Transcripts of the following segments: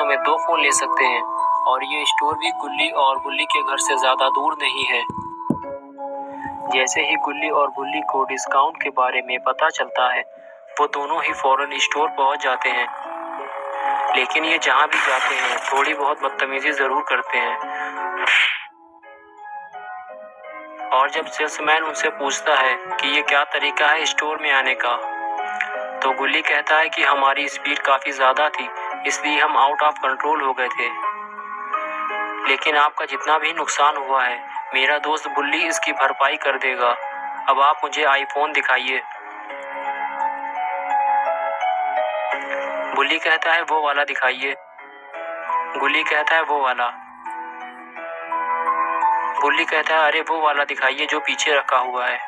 समय 2 फोन ले सकते हैं और ये स्टोर भी गुल्ली और बुल्ली के घर से ज्यादा दूर नहीं है। जैसे ही गुल्ली और बुल्ली को डिस्काउंट के बारे में पता चलता है, वो दोनों ही फौरन स्टोर पहुंच जाते हैं। लेकिन ये जहां भी जाते हैं थोड़ी बहुत बदतमीजी जरूर करते हैं। और जब सेल्समैन उनसे पूछता है कि ये क्या तरीका है स्टोर में आने का, तो गुल्ली कहता है कि हमारी स्पीड काफी ज्यादा थी, इसलिए हम आउट ऑफ कंट्रोल हो गए थे। लेकिन आपका जितना भी नुकसान हुआ है, मेरा दोस्त बुल्ली इसकी भरपाई कर देगा। अब आप मुझे आईफोन दिखाइए। बुल्ली कहता है वो वाला दिखाइए। गुल्ली कहता है वो वाला। बुल्ली कहता है अरे वो वाला दिखाइए जो पीछे रखा हुआ है।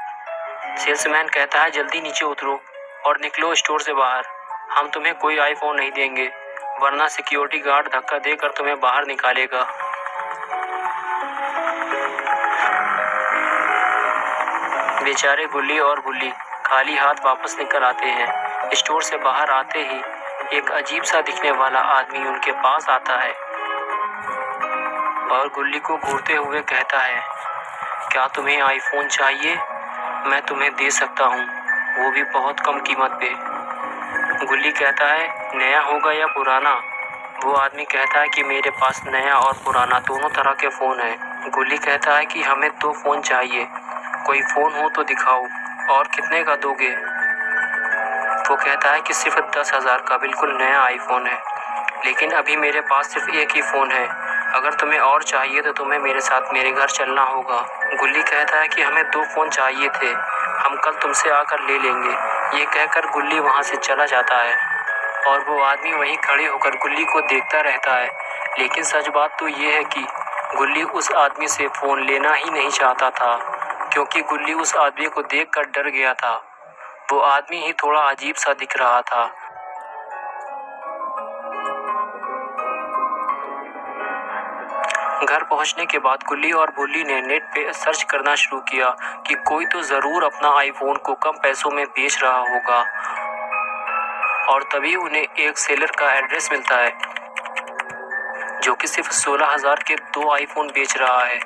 सेल्समैन कहता है जल्दी नीचे उतरो और निकलो स्टोर से बाहर। हम तुम्हें कोई आईफोन नहीं देंगे, वरना सिक्योरिटी गार्ड धक्का देकर तुम्हें बाहर निकालेगा। बेचारे गुल्ली और बुल्ली खाली हाथ वापस निकल आते हैं। स्टोर से बाहर आते ही एक अजीब सा दिखने वाला आदमी उनके पास आता है और गुल्ली को घूरते हुए कहता है, क्या तुम्हें आईफोन चाहिए? मैं तुम्हें दे सकता हूँ, वो भी बहुत कम कीमत पे। गुल्ली कहता है नया होगा या पुराना? वो आदमी कहता है कि मेरे पास नया और पुराना दोनों तरह के फ़ोन हैं। गुल्ली कहता है कि हमें 2 फ़ोन चाहिए, कोई फ़ोन हो तो दिखाओ, और कितने का दोगे? वो कहता है कि सिर्फ 10,000 का बिल्कुल नया आईफोन है, लेकिन अभी मेरे पास सिर्फ एक ही फ़ोन है। अगर तुम्हें और चाहिए तो तुम्हें मेरे साथ मेरे घर चलना होगा। गुल्ली कहता है कि हमें 2 फ़ोन चाहिए थे, हम कल तुमसे आकर ले लेंगे। ये कहकर गुल्ली वहाँ से चला जाता है और वो आदमी वहीं खड़े होकर गुल्ली को देखता रहता है। लेकिन सच बात तो ये है कि गुल्ली उस आदमी से फ़ोन लेना ही नहीं चाहता था, क्योंकि गुल्ली उस आदमी को देखकर डर गया था। वो आदमी ही थोड़ा अजीब सा दिख रहा था। घर पहुंचने के बाद गुल्ली और बुल्ली ने नेट पे सर्च करना शुरू किया कि कोई तो ज़रूर अपना आईफोन को कम पैसों में बेच रहा होगा। और तभी उन्हें एक सेलर का एड्रेस मिलता है जो कि सिर्फ 16,000 के 2 आईफोन बेच रहा है।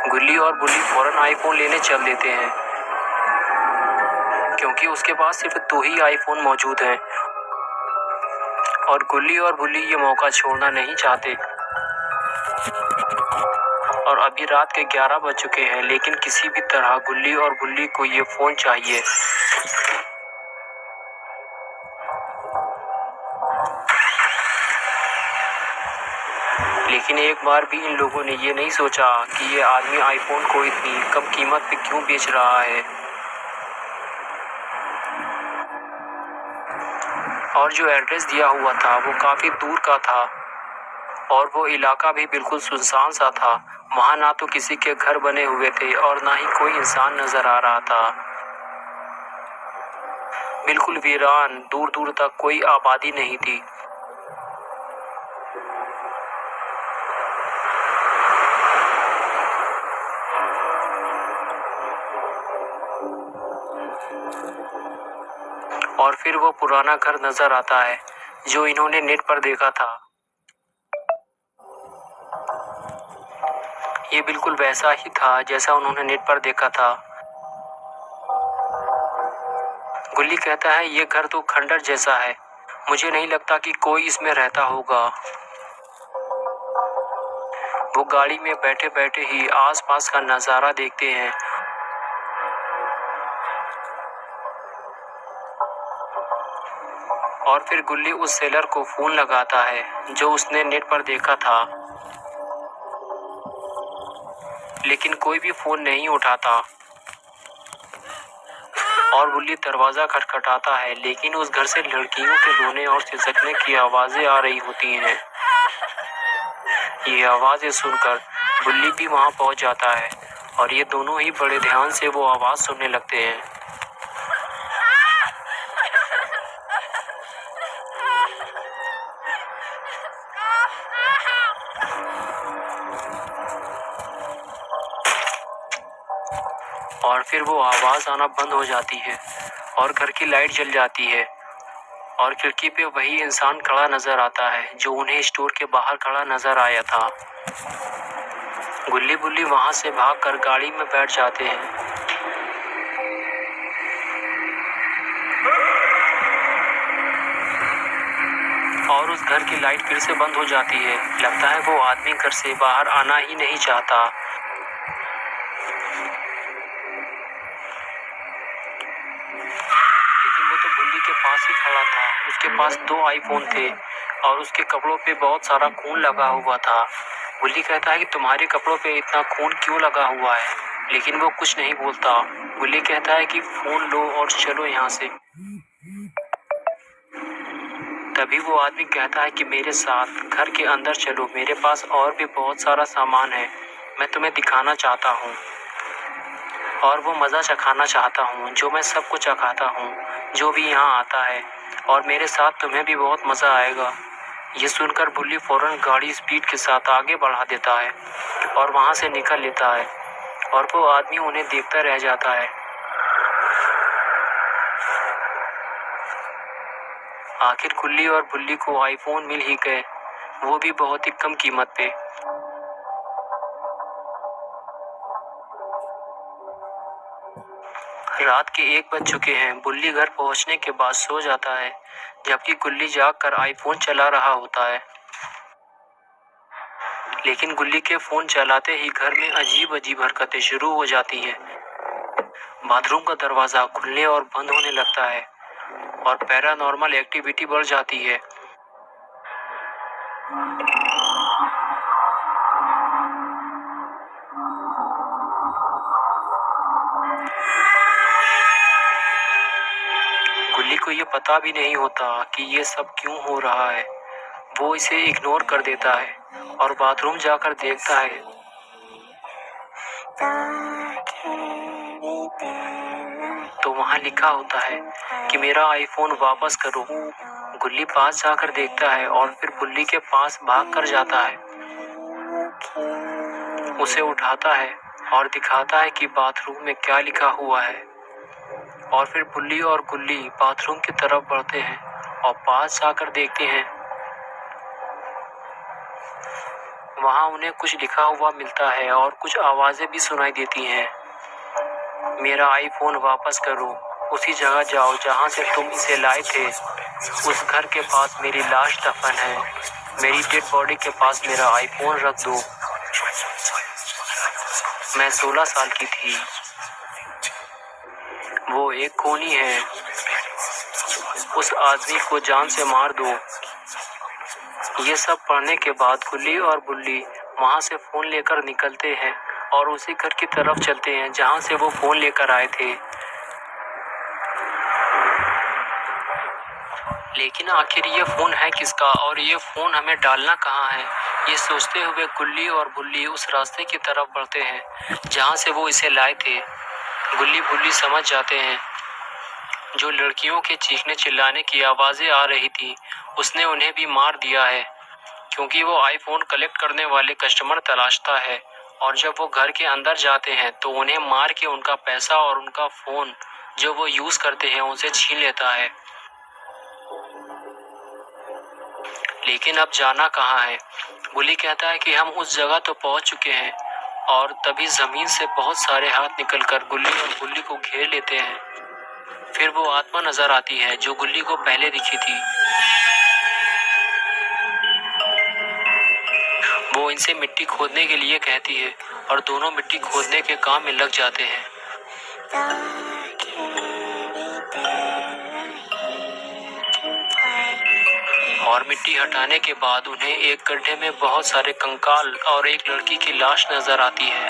गुल्ली और बुल्ली फौरन आईफोन लेने चल देते हैं, क्योंकि उसके पास सिर्फ 2 ही आईफोन मौजूद हैं और गुल्ली और बुल्ली ये मौका छोड़ना नहीं चाहते। और अभी रात के 11 बज चुके हैं, लेकिन किसी भी तरह गुल्ली और बुल्ली को ये फ़ोन चाहिए। लेकिन एक बार भी इन लोगों ने ये नहीं सोचा कि ये आदमी आईफोन को इतनी कम कीमत पे क्यों बेच रहा है। और जो एड्रेस दिया हुआ था वो काफ़ी दूर का था और वो इलाका भी बिल्कुल सुनसान सा था। वहाँ ना तो किसी के घर बने हुए थे और ना ही कोई इंसान नजर आ रहा था। बिल्कुल वीरान, दूर दूर तक कोई आबादी नहीं थी। और फिर वो पुराना घर नजर आता है जो इन्होंने नेट पर देखा था। ये बिल्कुल वैसा ही था जैसा उन्होंने नेट पर देखा था। गुल्ली कहता है ये घर तो खंडर जैसा है, मुझे नहीं लगता कि कोई इसमें रहता होगा। वो गाड़ी में बैठे बैठे ही आसपास का नज़ारा देखते हैं और फिर गुल्ली उस सेलर को फ़ोन लगाता है जो उसने नेट पर देखा था, लेकिन कोई भी फ़ोन नहीं उठाता। और गुल्ली दरवाज़ा खटखटाता है, लेकिन उस घर से लड़कियों के रोने और सिसकने की आवाज़ें आ रही होती हैं। ये आवाज़ें सुनकर गुल्ली भी वहाँ पहुँच जाता है और ये दोनों ही बड़े ध्यान से वो आवाज़ सुनने लगते हैं। और फिर वो आवाज़ आना बंद हो जाती है और घर की लाइट जल जाती है और खिड़की पे वही इंसान खड़ा नजर आता है जो उन्हें स्टोर के बाहर खड़ा नजर आया था। गुल्ली बुल्ली वहां से भागकर गाड़ी में बैठ जाते हैं। और उस घर की लाइट फिर से बंद हो जाती है। लगता है वो आदमी घर से बाहर आना ही नहीं चाहता। लेकिन वो तो गुल्ली के पास ही खड़ा था। उसके पास 2 आईफोन थे और उसके कपड़ों पे बहुत सारा खून लगा हुआ था। गुल्ली कहता है कि तुम्हारे कपड़ों पे इतना खून क्यों लगा हुआ है, लेकिन वो कुछ नहीं बोलता। गुल्ली कहता है कि फोन लो और चलो यहाँ से। तभी वो आदमी कहता है कि मेरे साथ घर के अंदर चलो, मेरे पास और भी बहुत सारा सामान है, मैं तुम्हें दिखाना चाहता हूँ और वो मज़ा चखाना चाहता हूँ जो मैं सबको चखाता हूँ जो भी यहाँ आता है, और मेरे साथ तुम्हें भी बहुत मज़ा आएगा। ये सुनकर बुल्ली फौरन गाड़ी स्पीड के साथ आगे बढ़ा देता है और वहाँ से निकल लेता है और वो आदमी उन्हें देखता रह जाता है। आखिर गुल्ली और बुल्ली को आईफोन मिल ही गए, वो भी बहुत ही कम कीमत पे। रात के 1 बज चुके हैं। बुल्ली घर पहुंचने के बाद सो जाता है, जबकि गुल्ली जागकर आईफोन चला रहा होता है। लेकिन गुल्ली के फोन चलाते ही घर में अजीब अजीब हरकतें शुरू हो जाती हैं। बाथरूम का दरवाजा खुलने और बंद होने लगता है और पैरानॉर्मल एक्टिविटी बढ़ जाती है। गुल्ली को ये पता भी नहीं होता कि ये सब क्यों हो रहा है। वो इसे इग्नोर कर देता है और बाथरूम जाकर देखता है तो वहाँ लिखा होता है कि मेरा आईफोन वापस करो। गुल्ली पास जाकर देखता है और फिर बुल्ली के पास भाग कर जाता है, उसे उठाता है और दिखाता है कि बाथरूम में क्या लिखा हुआ है। और फिर बुल्ली और गुल्ली बाथरूम की तरफ बढ़ते हैं और पास जाकर देखते हैं, वहाँ उन्हें कुछ लिखा हुआ मिलता है और कुछ आवाजें भी सुनाई देती हैं। मेरा आईफोन वापस करो, उसी जगह जाओ जहाँ से तुम इसे लाए थे। उस घर के पास मेरी लाश दफन है, मेरी डेड बॉडी के पास मेरा आईफोन रख दो। मैं 16 साल की थी, वो एक खूनी है, उस आदमी को जान से मार दो। ये सब पढ़ने के बाद गुल्ली और बुल्ली वहाँ से फोन लेकर निकलते हैं और उसी घर की तरफ चलते हैं जहाँ से वो फोन लेकर आए थे। लेकिन आखिर ये फोन है किसका और ये फोन हमें डालना कहाँ है, ये सोचते हुए गुल्ली और बुल्ली उस रास्ते की तरफ बढ़ते हैं जहाँ से वो इसे लाए थे। गुल्ली बुल्ली समझ जाते हैं जो लड़कियों के चीखने चिल्लाने की आवाजें आ रही थी उसने उन्हें भी मार दिया है, क्योंकि वो आईफोन कलेक्ट करने वाले कस्टमर तलाशता है। और जब वो घर के अंदर जाते हैं तो उन्हें मार के उनका पैसा और उनका फोन जो वो यूज करते हैं उनसे छीन लेता है। लेकिन अब जाना कहाँ है? बुली कहता है कि हम उस जगह तो पहुंच चुके हैं। और तभी जमीन से बहुत सारे हाथ निकलकर गुल्ली और बुल्ली को घेर लेते हैं। फिर वो आत्मा नजर आती है जो गुल्ली को पहले दिखी थी। वो इनसे मिट्टी खोदने के लिए कहती है और दोनों मिट्टी खोदने के काम में लग जाते हैं। और मिट्टी हटाने के बाद उन्हें एक गड्ढे में बहुत सारे कंकाल और एक लड़की की लाश नजर आती है।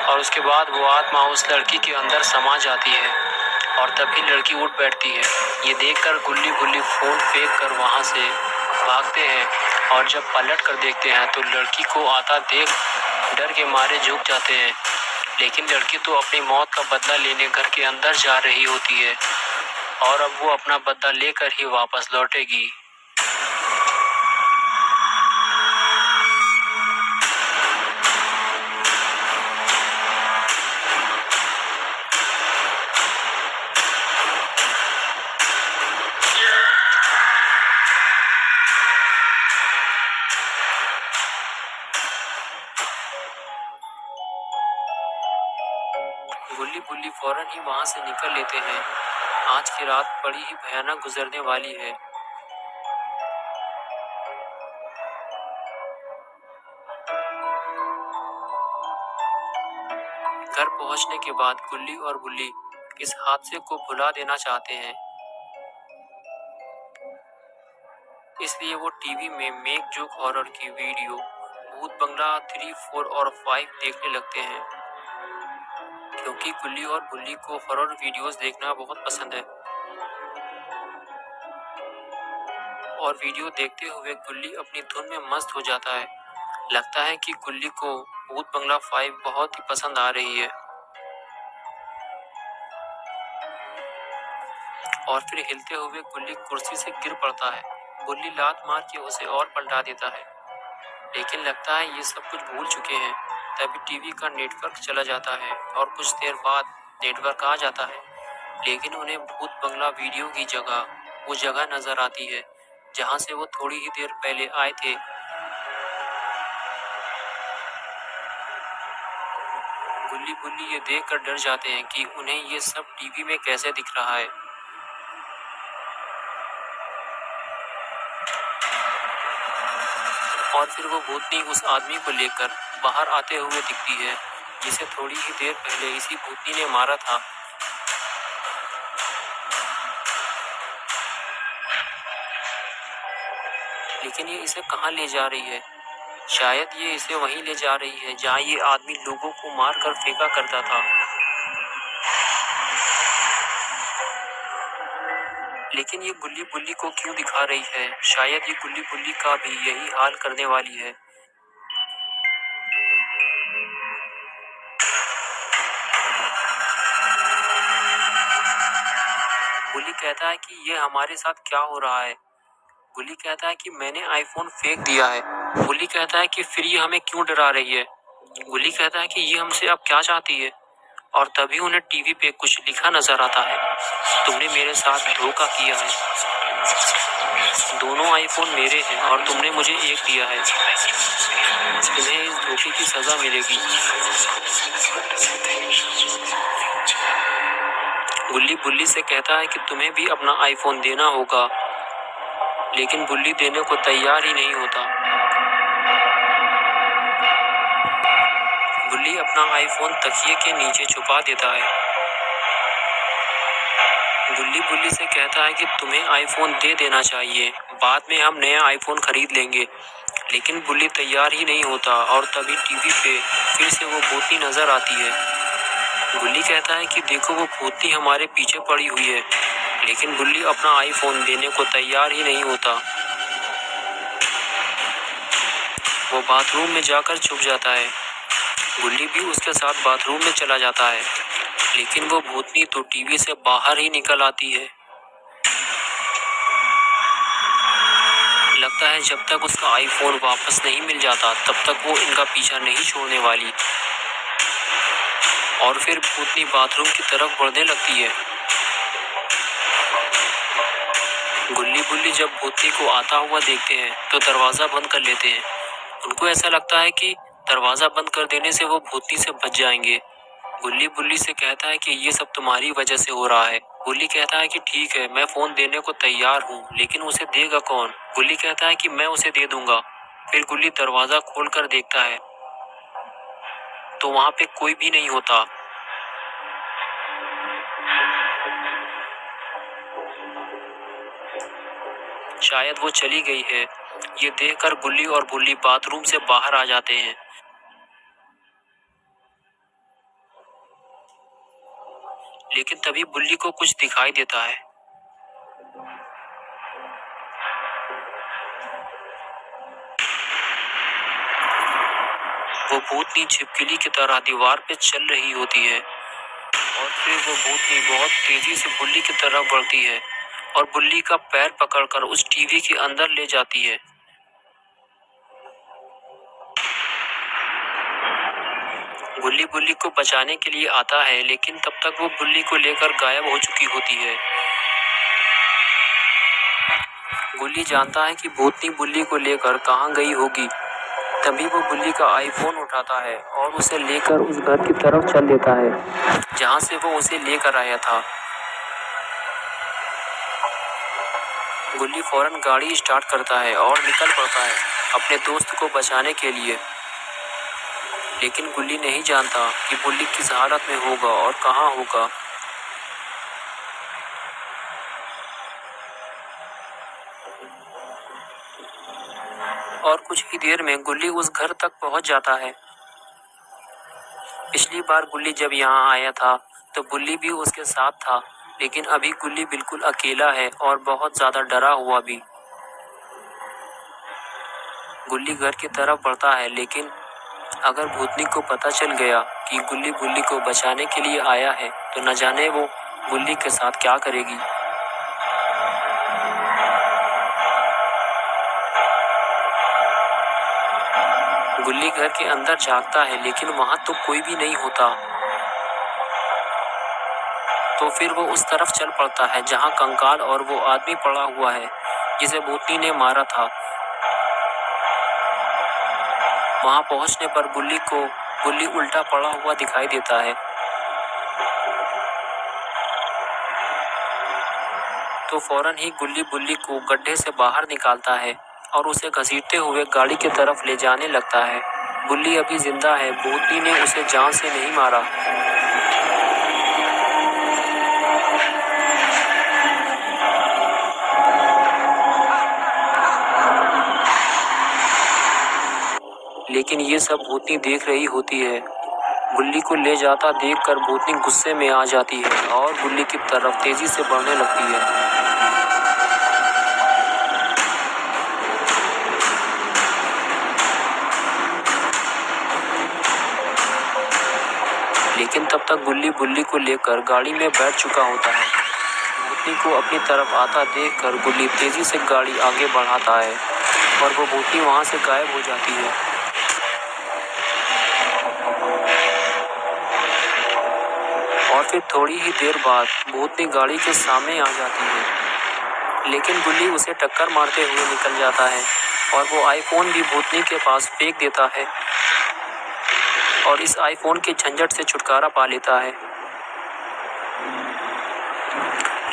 और उसके बाद वो आत्मा उस लड़की के अंदर समा जाती है और तभी लड़की उठ बैठती है। ये देखकर गुल्ली बुल्ली फोन फेंक कर वहां से भागते हैं और जब पलट कर देखते हैं तो लड़की को आता देख डर के मारे झुक जाते हैं। लेकिन लड़की तो अपनी मौत का बदला लेने घर के अंदर जा रही होती है और अब वो अपना बदला लेकर ही वापस लौटेगी। गुल्ली बुल्ली फौरन ही वहां से निकल लेते हैं। आज की रात बड़ी ही भयानक गुजरने वाली है। घर पहुंचने के बाद गुल्ली और बुल्ली इस हादसे को भुला देना चाहते हैं। इसलिए वो टीवी में मेक जोक हॉरर की वीडियो भूत बंगला 3, 4 और 5 देखने लगते हैं, क्योंकि गुल्ली और बुल्ली को हॉरर वीडियोस देखना बहुत पसंद है। और वीडियो देखते हुए गुल्ली अपनी धुन में मस्त हो जाता है। लगता है कि गुल्ली को भूत बंगला 5 बहुत ही पसंद आ रही है। और फिर हिलते हुए गुल्ली कुर्सी से गिर पड़ता है। बुल्ली लात मार के उसे और पलटा देता है, लेकिन लगता है ये सब कुछ भूल चुके हैं। तभी टीवी का नेटवर्क चला जाता है और कुछ देर बाद नेटवर्क आ जाता है, लेकिन उन्हें भूत बंगला वीडियो की जगह वो जगह नजर आती है जहां से वो थोड़ी ही देर पहले आए थे। गुल्ली बुल्ली ये देख कर डर जाते हैं कि उन्हें ये सब टीवी में कैसे दिख रहा है। और फिर वो भूतनी उस आदमी को लेकर बाहर आते हुए दिखती है, जिसे थोड़ी ही देर पहले इसी भूतनी ने मारा था। लेकिन ये इसे कहाँ ले जा रही है? शायद ये इसे वहीं ले जा रही है जहाँ ये आदमी लोगों को मार कर फेंका करता था। लेकिन ये गुल्ली बुल्ली को क्यों दिखा रही है? शायद ये गुल्ली बुल्ली का भी यही हाल करने वाली है। गुल्ली कहता है कि ये हमारे साथ क्या हो रहा है। गुल्ली कहता है कि मैंने आईफोन फेंक दिया है। गुल्ली कहता है कि फिर ये हमें क्यों डरा रही है। गुल्ली कहता है कि ये हमसे अब क्या चाहती है। और तभी उन्हें टीवी पे कुछ लिखा नजर आता है, तुमने मेरे साथ धोखा किया है। दोनों आईफोन मेरे हैं और तुमने मुझे एक दिया है। तुम्हें इस धोखे की सजा मिलेगी। गुल्ली बुल्ली से कहता है कि तुम्हें भी अपना आईफोन देना होगा, लेकिन बुल्ली देने को तैयार ही नहीं होता। गुल्ली अपना आईफोन तकिए के नीचे छुपा देता है। गुल्ली बुल्ली से कहता है कि तुम्हें आईफोन दे देना चाहिए, बाद में हम नया आईफोन खरीद लेंगे। लेकिन बुल्ली तैयार ही नहीं होता और तभी टीवी पे फिर से वो भूतनी नजर आती है। गुल्ली कहता है कि देखो वो भूतनी हमारे पीछे पड़ी हुई है, लेकिन बुल्ली अपना आईफोन देने को तैयार ही नहीं होता। वो बाथरूम में जाकर छुप जाता है। गुल्ली भी उसके साथ बाथरूम में चला जाता है, लेकिन वो भूतनी तो टीवी से बाहर ही निकल आती है। लगता है जब तक उसका आईफोन वापस नहीं मिल जाता तब तक वो इनका पीछा नहीं छोड़ने वाली। और फिर भूतनी बाथरूम की तरफ बढ़ने लगती है। गुल्ली बुल्ली जब भूतनी को आता हुआ देखते हैं तो दरवाजा बंद कर लेते हैं। उनको ऐसा लगता है कि दरवाजा बंद कर देने से वो भूतनी से बच जाएंगे। गुल्ली बुल्ली से कहता है कि ये सब तुम्हारी वजह से हो रहा है। गुल्ली कहता है कि ठीक है, मैं फोन देने को तैयार हूँ, लेकिन उसे देगा कौन? गुल्ली कहता है कि मैं उसे दे दूंगा। फिर गुल्ली दरवाजा खोलकर देखता है तो वहां पे कोई भी नहीं होता। शायद वो चली गई है। ये देखकर गुल्ली और बुल्ली बाथरूम से बाहर आ जाते हैं। लेकिन तभी बुल्ली को कुछ दिखाई देता है। वो भूतनी छिपकली की तरह दीवार पे चल रही होती है और फिर वो भूतनी बहुत तेजी से बुल्ली की तरफ बढ़ती है और बुल्ली का पैर पकड़कर उस टीवी के अंदर ले जाती है। गुल्ली बुल्ली को बचाने के लिए आता है, लेकिन तब तक वो बुल्ली को लेकर गायब हो चुकी होती है। गुल्ली जानता है कि भूतनी बुल्ली को लेकर कहाँ गई होगी। तभी वो गुल्ली का आईफोन उठाता है और उसे लेकर उस घर की तरफ चल देता है जहाँ से वो उसे लेकर आया था। गुल्ली फौरन गाड़ी स्टार्ट करता है और निकल पड़ता है अपने दोस्त को बचाने के लिए। लेकिन गुल्ली नहीं जानता कि गुल्ली किस हालत में होगा और कहाँ होगा। और कुछ ही देर में गुल्ली उस घर तक पहुंच जाता है। पिछली बार गुल्ली जब यहाँ आया था तो गुल्ली भी उसके साथ था, लेकिन अभी गुल्ली बिल्कुल अकेला है और बहुत ज्यादा डरा हुआ भी। गुल्ली घर की तरफ बढ़ता है, लेकिन अगर भूतनी को पता चल गया कि गुल्ली को बचाने के लिए आया है तो न जाने वो गुल्ली के साथ क्या करेगी। गुल्ली घर के अंदर झांकता है, लेकिन वहां तो कोई भी नहीं होता। तो फिर वो उस तरफ चल पड़ता है जहां कंकाल और वो आदमी पड़ा हुआ है जिसे भूतनी ने मारा था। वहां पहुंचने पर गुल्ली उल्टा पड़ा हुआ दिखाई देता है। तो फौरन ही गुल्ली को गड्ढे से बाहर निकालता है और उसे घसीटते हुए गाड़ी की तरफ ले जाने लगता है। गुल्ली अभी जिंदा है, भूतनी ने उसे जान से नहीं मारा। लेकिन ये सब भूतनी देख रही होती है। गुल्ली को ले जाता देखकर भूतनी गुस्से में आ जाती है और गुल्ली की तरफ तेजी से बढ़ने लगती है। लेकिन तब तक गुल्ली को लेकर गाड़ी में बैठ चुका होता है। भूतनी को अपनी तरफ आता देखकर गुल्ली तेजी से गाड़ी आगे बढ़ाता है और वो भूतनी वहां से गायब हो जाती है। और फिर थोड़ी ही देर बाद भूतनी गाड़ी के सामने आ जाती है, लेकिन गुल्ली उसे टक्कर मारते हुए निकल जाता है और वो आईफोन भी भूतनी के पास फेंक देता है और इस आईफोन के झंझट से छुटकारा पा लेता है।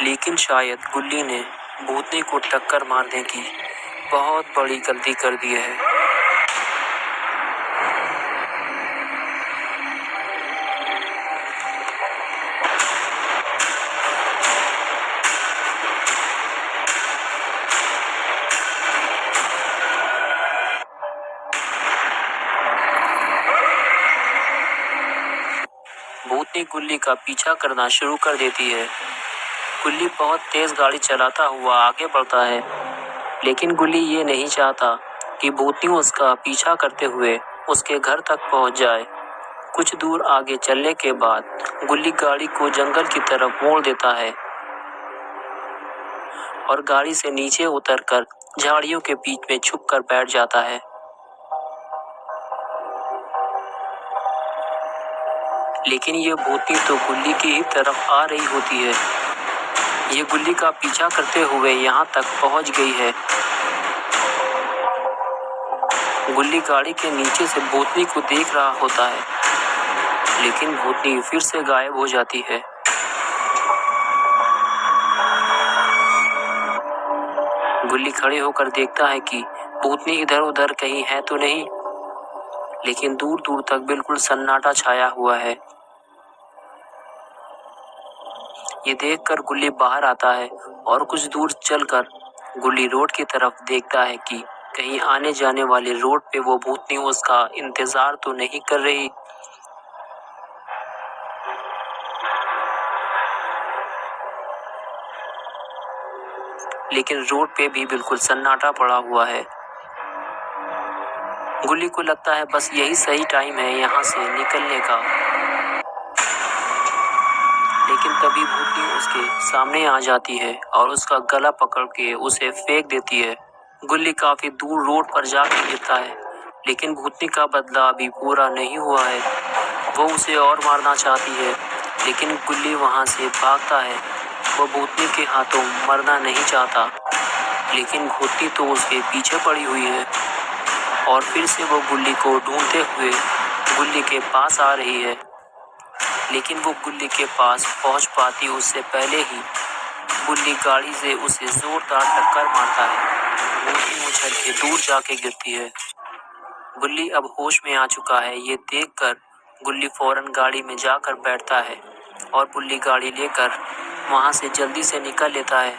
लेकिन शायद गुल्ली ने भूतनी को टक्कर मारने की बहुत बड़ी गलती कर दी है। भूतनी गुल्ली का पीछा करना शुरू कर देती है। गुल्ली बहुत तेज गाड़ी चलाता हुआ आगे बढ़ता है, लेकिन गुल्ली ये नहीं चाहता कि भूतनी उसका पीछा करते हुए उसके घर तक पहुंच जाए। कुछ दूर आगे चलने के बाद गुल्ली गाड़ी को जंगल की तरफ मोड़ देता है और गाड़ी से नीचे उतरकर झाड़ियों के बीच में छुपकर बैठ जाता है। लेकिन ये भूतनी तो गुल्ली की ही तरफ आ रही होती है। ये गुल्ली का पीछा करते हुए यहाँ तक पहुँच गई है। गुल्ली गाड़ी के नीचे से भूतनी को देख रहा होता है, लेकिन भूतनी फिर से गायब हो जाती है। गुल्ली खड़े होकर देखता है कि भूतनी इधर उधर कहीं है तो नहीं, लेकिन दूर दूर तक बिल्कुल सन्नाटा छाया हुआ है। ये देखकर गुल्ली बाहर आता है और कुछ दूर चलकर गुल्ली रोड की तरफ देखता है कि कहीं आने जाने वाले रोड पे वो भूतनी उसका इंतजार तो नहीं कर रही। लेकिन रोड पे भी बिल्कुल सन्नाटा पड़ा हुआ है। गुल्ली को लगता है बस यही सही टाइम है यहाँ से निकलने का। लेकिन तभी भूतनी उसके सामने आ जाती है और उसका गला पकड़ के उसे फेंक देती है। गुल्ली काफी दूर रोड पर जाकर गिरता है, लेकिन भूतनी का बदला अभी पूरा नहीं हुआ है। वो उसे और मारना चाहती है, लेकिन गुल्ली वहां से भागता है। वो भूतनी के हाथों मरना नहीं चाहता, लेकिन भूतनी तो उसके पीछे पड़ी हुई है। और फिर से वो गुल्ली को ढूंढते हुए गुल्ली के पास आ रही है, लेकिन वो गुल्ली के पास पहुंच पाती उससे पहले ही गुल्ली गाड़ी से उसे जोरदार टक्कर मारता है। वो उछल के दूर जाके गिरती है। गुल्ली अब होश में आ चुका है। ये देखकर गुल्ली फौरन गाड़ी में जाकर बैठता है और गुल्ली गाड़ी लेकर वहां से जल्दी से निकल लेता है।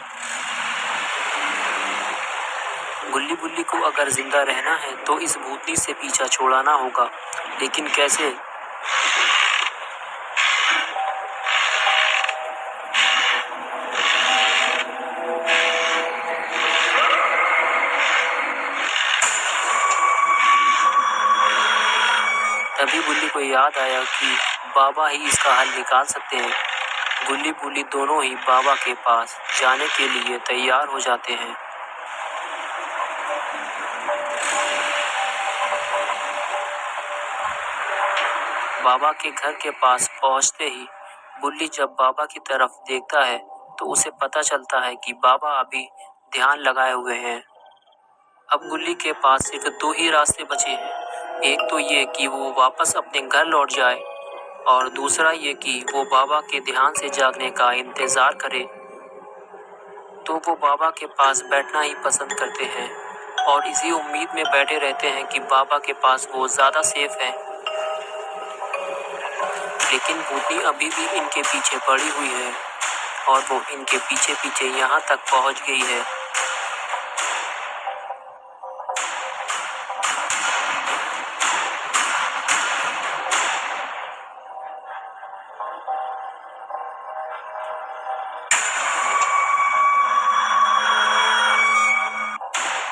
गुल्ली बुल्ली को अगर जिंदा रहना है तो इस भूतनी से पीछा छुड़ाना होगा, लेकिन कैसे? तभी गुल्ली को याद आया कि बाबा ही इसका हल निकाल सकते हैं। गुल्ली बुल्ली दोनों ही बाबा के पास जाने के लिए तैयार हो जाते हैं। बाबा के घर के पास पहुंचते ही गुल्ली जब बाबा की तरफ देखता है तो उसे पता चलता है कि बाबा अभी ध्यान लगाए हुए हैं। अब गुल्ली के पास सिर्फ दो ही रास्ते बचे हैं। एक तो ये कि वो वापस अपने घर लौट जाए और दूसरा ये कि वो बाबा के ध्यान से जागने का इंतजार करे। तो वो बाबा के पास बैठना ही पसंद करते हैं और इसी उम्मीद में बैठे रहते हैं कि बाबा के पास वो ज्यादा सेफ है। लेकिन भूतनी अभी भी इनके पीछे पड़ी हुई है और वो इनके पीछे पीछे यहाँ तक पहुँच गई है।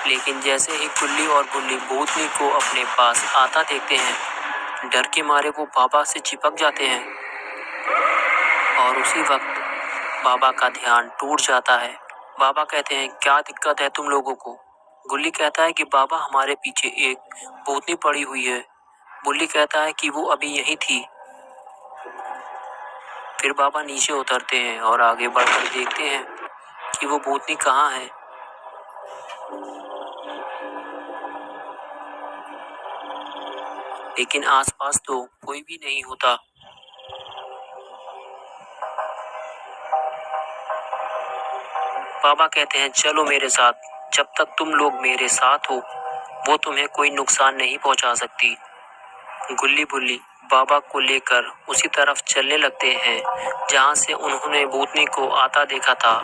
लेकिन जैसे ही गुल्ली और बुल्ली भूतनी को अपने पास आता देखते हैं, डर के मारे वो बाबा से चिपक जाते हैं और उसी वक्त बाबा का ध्यान टूट जाता है। बाबा कहते हैं, क्या दिक्कत है तुम लोगों को? गुल्ली कहता है कि बाबा हमारे पीछे एक भूतनी पड़ी हुई है। बुल्ली कहता है कि वो अभी यहीं थी। फिर बाबा नीचे उतरते हैं और आगे बढ़कर देखते हैं कि वो भूतनी कहाँ है। लेकिन आसपास तो कोई भी नहीं होता। बाबा कहते हैं, चलो मेरे साथ, जब तक तुम लोग मेरे साथ हो वो तुम्हें कोई नुकसान नहीं पहुंचा सकती। गुल्ली बुल्ली बाबा को लेकर उसी तरफ चलने लगते हैं जहां से उन्होंने भूतनी को आता देखा था।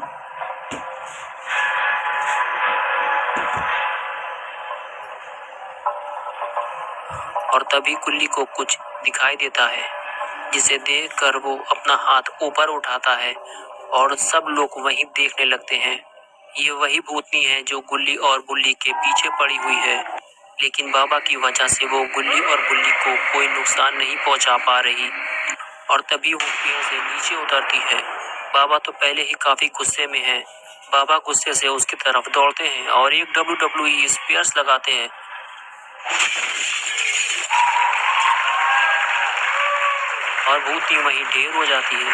और तभी गुल्ली को कुछ दिखाई देता है, जिसे देखकर वो अपना हाथ ऊपर उठाता है और सब लोग वहीं देखने लगते हैं। ये वही भूतनी है जो गुल्ली और बुल्ली के पीछे पड़ी हुई है, लेकिन बाबा की वजह से वो गुल्ली और बुल्ली को कोई नुकसान नहीं पहुंचा पा रही। और तभी वो पेड़ से नीचे उतरती है। बाबा तो पहले ही काफी गुस्से में है। बाबा गुस्से से उसकी तरफ दौड़ते हैं और एक WWE स्पेयर्स लगाते हैं। और भूतनी वहीं ढेर हो जाती है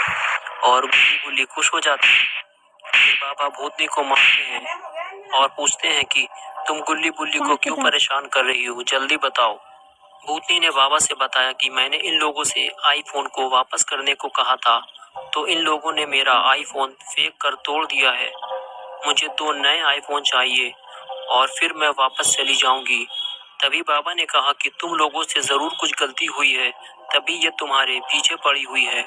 और गुल्ली बुल्ली खुश हो जाती है। फिर बाबा भूतनी को मारते हैं और पूछते हैं कि तुम गुल्ली बुल्ली को क्यों परेशान कर रही हो, जल्दी बताओ। भूतनी ने बाबा से बताया कि मैंने इन लोगों से आईफोन को वापस करने को कहा था, तो इन लोगों ने मेरा आईफोन फेंक कर तोड़ दिया है। मुझे 2 नए आईफोन चाहिए और फिर मैं वापस चली जाऊंगी। तभी बाबा ने कहा कि तुम लोगों से जरूर कुछ गलती हुई है, तभी ये तुम्हारे पीछे पड़ी हुई है।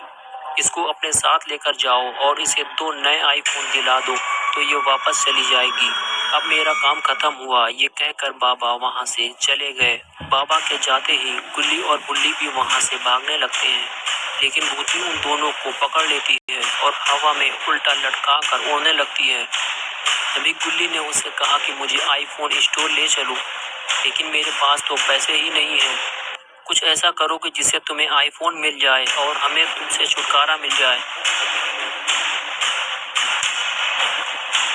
इसको अपने साथ लेकर जाओ और इसे 2 नए आईफोन दिला दो तो ये वापस चली जाएगी। अब मेरा काम खत्म हुआ। ये कहकर बाबा वहां से चले गए। बाबा के जाते ही गुल्ली और बुल्ली भी वहां से भागने लगते हैं, लेकिन भूतनी उन दोनों को पकड़ लेती है और हवा में उल्टा लटका कर उड़ने लगती है। तभी गुल्ली ने उससे कहा कि मुझे आईफोन स्टोर ले चलो, लेकिन मेरे पास तो पैसे ही नहीं है। कुछ ऐसा करो कि जिससे तुम्हें आईफोन मिल जाए और हमें तुमसे छुटकारा मिल जाए।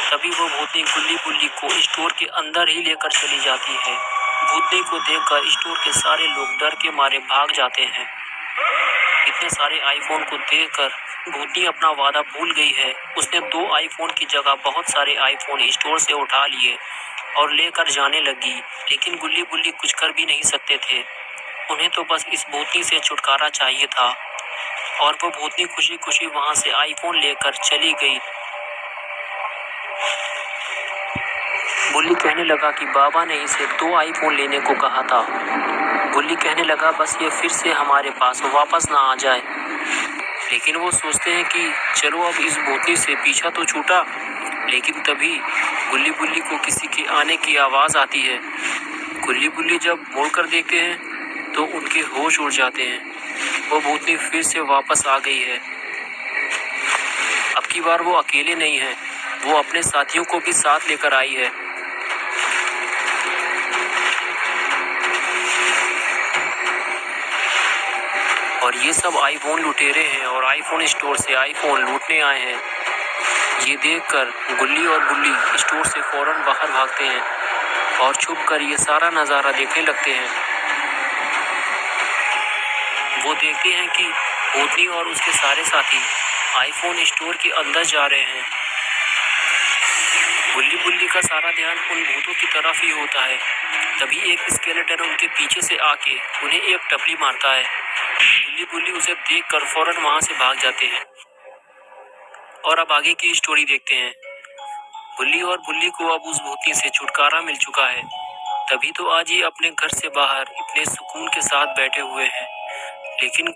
तभी वो भूतनी गुल्ली बुल्ली को स्टोर के अंदर ही लेकर चली जाती है। भूतनी को देखकर स्टोर के सारे लोग डर के मारे भाग जाते हैं। इतने सारे आईफोन को देखकर भूतनी अपना वादा भूल गई है। उसने 2 आईफोन की जगह बहुत सारे आईफोन स्टोर से उठा लिए और लेकर जाने लगी, लेकिन गुल्ली बुल्ली कुछ कर भी नहीं सकते थे। उन्हें तो बस इस भूतनी से छुटकारा चाहिए था और वो भूतनी खुशी खुशी वहां से आईफोन लेकर चली गई। बुल्ली कहने लगा कि बाबा ने इसे 2 आईफोन लेने को कहा था। बुल्ली कहने लगा बस ये फिर से हमारे पास वापस ना आ जाए। लेकिन वो सोचते हैं कि चलो अब इस भूतनी से पीछा तो छूटा। लेकिन तभी गुल्ली बुल्ली को किसी के आने की आवाज आती है। गुल्ली बुल्ली जब मुड़कर देखते हैं तो उनके होश उड़ जाते हैं। वो भूतनी फिर से वापस आ गई है। अब की बार वो अकेले नहीं है, वो अपने साथियों को भी साथ लेकर आई है। और ये सब आईफोन लुटेरे हैं और आईफोन स्टोर से आईफोन लूटने आए हैं। ये देखकर गुल्ली और बुल्ली स्टोर से फौरन बाहर भागते हैं और छुपकर ये सारा नज़ारा देखने लगते हैं। वो देखते हैं कि भूतनी और उसके सारे साथी आईफोन स्टोर के अंदर जा रहे हैं। गुल्ली बुल्ली का सारा ध्यान उन भूतों की तरफ ही होता है। तभी एक स्केलेटन उनके पीछे से आके उन्हें एक टपली मारता है। गुल्ली बुल्ली उसे देखकर फौरन वहां से भाग जाते हैं। और अब आगे की स्टोरी देखते हैं। गुल्ली और बुल्ली को अब उस भूतनी से छुटकारा मिल चुका है। तभी तो आज ये अपने घर से बाहर इतने सुकून के साथ बैठे हुए हैं। लेकिन